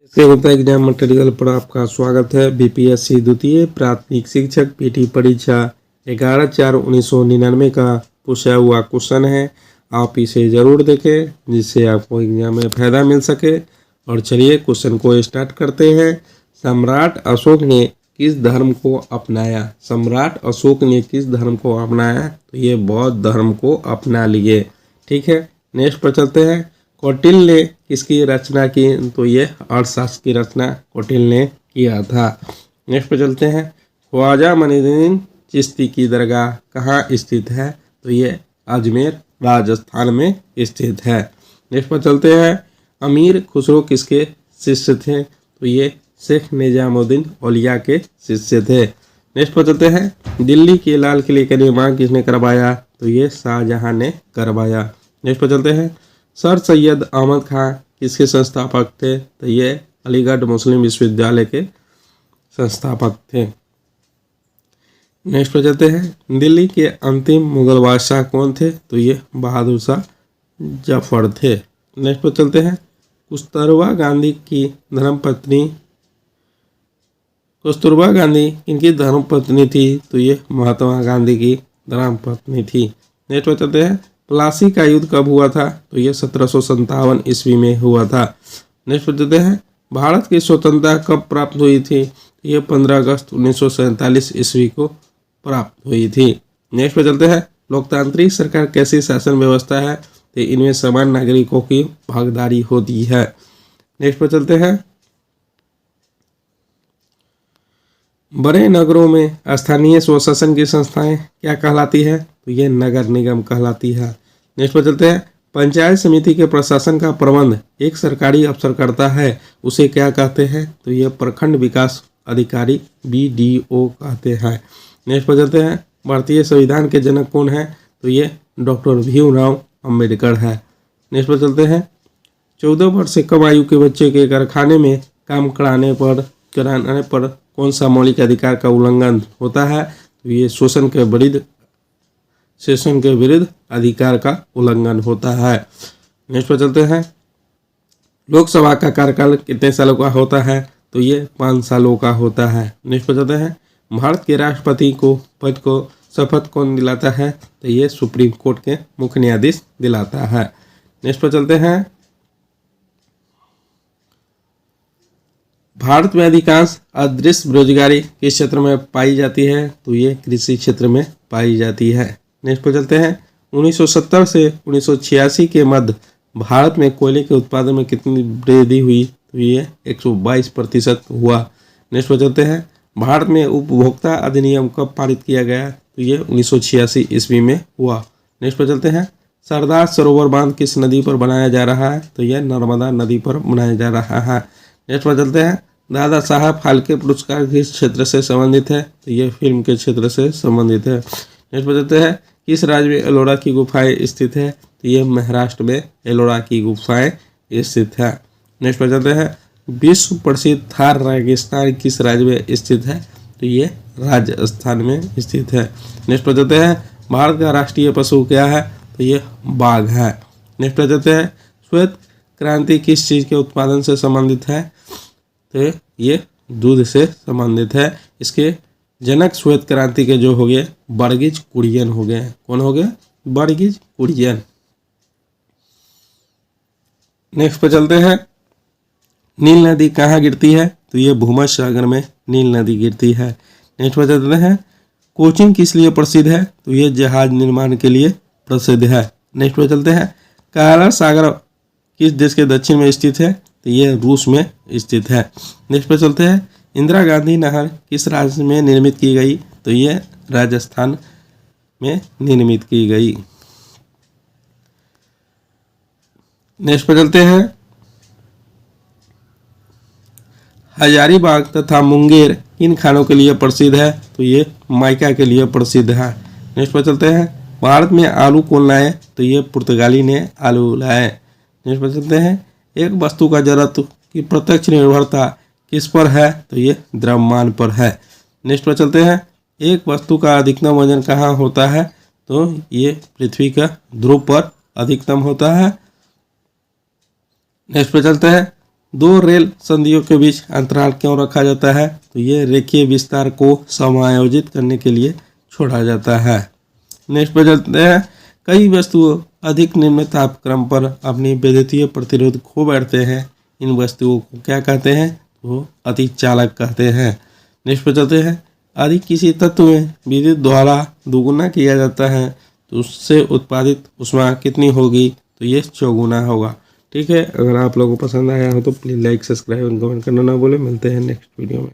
इससे होता है एग्जाम मटेरियल पर आपका स्वागत है। बीपीएससी द्वितीय प्राथमिक शिक्षक पीटी परीक्षा 11/4/1999 का पूछा हुआ क्वेश्चन है। आप इसे ज़रूर देखें जिससे आपको एग्जाम में फ़ायदा मिल सके। और चलिए क्वेश्चन को स्टार्ट करते हैं। सम्राट अशोक ने किस धर्म को अपनाया? सम्राट अशोक ने किस धर्म को अपनाया? तो ये बौद्ध धर्म को अपना लिए। ठीक है, नेक्स्ट पर चलते हैं। कौटिल्य ने किसकी रचना की? तो ये अर्थशास्त्र की रचना कौटिल्य ने किया था। नेक्स्ट पर चलते हैं। ख्वाजा मोइनुद्दीन चिश्ती की दरगाह कहाँ स्थित है? तो ये अजमेर राजस्थान में स्थित है। नेक्स्ट पर चलते हैं। अमीर खुसरो किसके शिष्य थे? तो ये शेख निजामुद्दीन औलिया के शिष्य थे। नेक्स्ट पर चलते हैं। दिल्ली के लाल किले का निर्माण किसने करवाया? तो ये शाहजहां ने करवाया। नेक्स्ट पर चलते हैं। सर सैयद अहमद खां किसके संस्थापक थे? तो ये अलीगढ़ मुस्लिम विश्वविद्यालय के संस्थापक थे। नेक्स्ट पर चलते हैं। दिल्ली के अंतिम मुगल बादशाह कौन थे? तो ये बहादुर शाह जफर थे। नेक्स्ट पर चलते हैं। कस्तूरबा गांधी की धर्मपत्नी इनकी धर्मपत्नी थी? तो ये महात्मा गांधी की धर्मपत्नी थी। नेक्स्ट पर चलते हैं। प्लासी का युद्ध कब हुआ था? तो ये 1757 ईस्वी में हुआ था। नेक्स्ट पर चलते हैं। भारत की स्वतंत्रता कब प्राप्त हुई थी? ये 15 अगस्त 1947 ईस्वी को प्राप्त हुई थी। नेक्स्ट पर चलते हैं। लोकतांत्रिक सरकार कैसी शासन व्यवस्था है? तो इनमें समान नागरिकों की भागीदारी होती है। नेक्स्ट पर चलते हैं। बड़े नगरों में स्थानीय स्वशासन की संस्थाएं क्या कहलाती है? तो ये नगर निगम कहलाती है। नेक्स्ट पर चलते हैं। पंचायत समिति के प्रशासन का प्रबंध एक सरकारी अफसर करता है, उसे क्या कहते हैं? तो ये प्रखंड विकास अधिकारी BDO कहते हैं। नेक्स्ट पर चलते हैं। भारतीय संविधान के जनक कौन है? तो ये डॉक्टर भीमराव अंबेडकर है। नेक्स्ट पर चलते हैं। 14 वर्ष से कम आयु के बच्चे के कारखाने में काम कराने पर कौन सा मौलिक अधिकार का उल्लंघन होता है? तो ये शोषण के विरुद्ध अधिकार का उल्लंघन होता है। नेक्स्ट पर चलते हैं। लोकसभा का कार्यकाल कितने सालों का होता है? तो ये 5 सालों का होता है। नेक्स्ट पर चलते हैं। भारत के राष्ट्रपति को पद को शपथ कौन दिलाता है? तो ये सुप्रीम कोर्ट के मुख्य न्यायाधीश दिलाता है। नेक्स्ट पर चलते हैं। भारत में अधिकांश अदृश्य बेरोजगारी किस क्षेत्र में पाई जाती है? तो ये कृषि क्षेत्र में पाई जाती है। नेक्स्ट पर चलते हैं। 1970 से 1986 के मध्य भारत में कोयले के उत्पादन में कितनी वृद्धि हुई? तो ये 122% हुआ। नेक्स्ट पर चलते हैं। भारत में उपभोक्ता अधिनियम कब पारित किया गया? तो ये 1986 ईस्वी में हुआ। नेक्स्ट पर चलते हैं। सरदार सरोवर बांध किस नदी पर बनाया जा रहा है? तो यह नर्मदा नदी पर बनाया जा रहा है। नेक्स्ट पर चलते हैं। दादा साहब फाल्के पुरस्कार किस क्षेत्र से संबंधित है? तो ये फिल्म के क्षेत्र से संबंधित है। नेक्स्ट पर चलते हैं। किस राज्य में एलोरा की गुफाएं स्थित है? तो ये महाराष्ट्र में एलोरा की गुफाएं स्थित है। नेक्स्ट पर चलते हैं। विश्व प्रसिद्ध थार रेगिस्तान किस राज्य में स्थित है? तो ये राजस्थान में स्थित है। नेक्स्ट पर चलते हैं। भारत का राष्ट्रीय पशु क्या है? तो ये बाघ है। नेक्स्ट पर चलते हैं। श्वेत क्रांति किस चीज़ के उत्पादन से संबंधित है? तो ये दूध से संबंधित है। इसके जनक श्वेत क्रांति के जो हो गए वर्गीज कुरियन हो गए। कौन हो गए? वर्गीज कुरियन। नेक्स्ट पर चलते हैं। नील नदी कहाँ गिरती है? तो ये भूमध्यसागर में नील नदी गिरती है। नेक्स्ट पर चलते हैं। कोचीन किस लिए प्रसिद्ध है? तो ये जहाज निर्माण के लिए प्रसिद्ध है। नेक्स्ट पर चलते हैं। काला सागर किस देश के दक्षिण में स्थित है? तो ये रूस में स्थित है। नेक्स्ट पर चलते हैं। इंदिरा गांधी नहर किस राज्य में निर्मित की गई? तो ये राजस्थान में निर्मित की गई। नेक्स्ट पर चलते हैं। हजारीबाग तथा मुंगेर किन खानों के लिए प्रसिद्ध है? तो ये माइका के लिए प्रसिद्ध है। नेक्स्ट पर चलते हैं। भारत में आलू कौन लाए? तो ये पुर्तगाली ने आलू लाए। नेक्स्ट पर चलते हैं। एक वस्तु का जड़त्व की प्रत्यक्ष निर्भरता किस पर है? तो ये द्रव्यमान पर है। नेक्स्ट पर चलते हैं। एक वस्तु का अधिकतम वजन कहाँ होता है? तो ये पृथ्वी का ध्रुव पर अधिकतम होता है। नेक्स्ट पे चलते हैं। दो रेल संधियों के बीच अंतराल क्यों रखा जाता है? तो ये रेखीय विस्तार को समायोजित करने के लिए छोड़ा जाता है। नेक्स्ट पर चलते हैं। कई वस्तुओं अधिक निम्न तापक्रम पर अपनी विद्युतीय प्रतिरोध खो बैठते हैं। इन वस्तुओं को क्या कहते हैं? वो अतिचालक कहते हैं। नेक्स्ट पर चलते हैं। यदि किसी तत्व में विद्युत द्वारा दोगुना किया जाता है तो उससे उत्पादित ऊष्मा कितनी होगी? तो ये चौगुना होगा। ठीक है, अगर आप लोगों को पसंद आया हो तो प्लीज़ लाइक, सब्सक्राइब और कमेंट करना ना भूलें। मिलते हैं नेक्स्ट वीडियो में।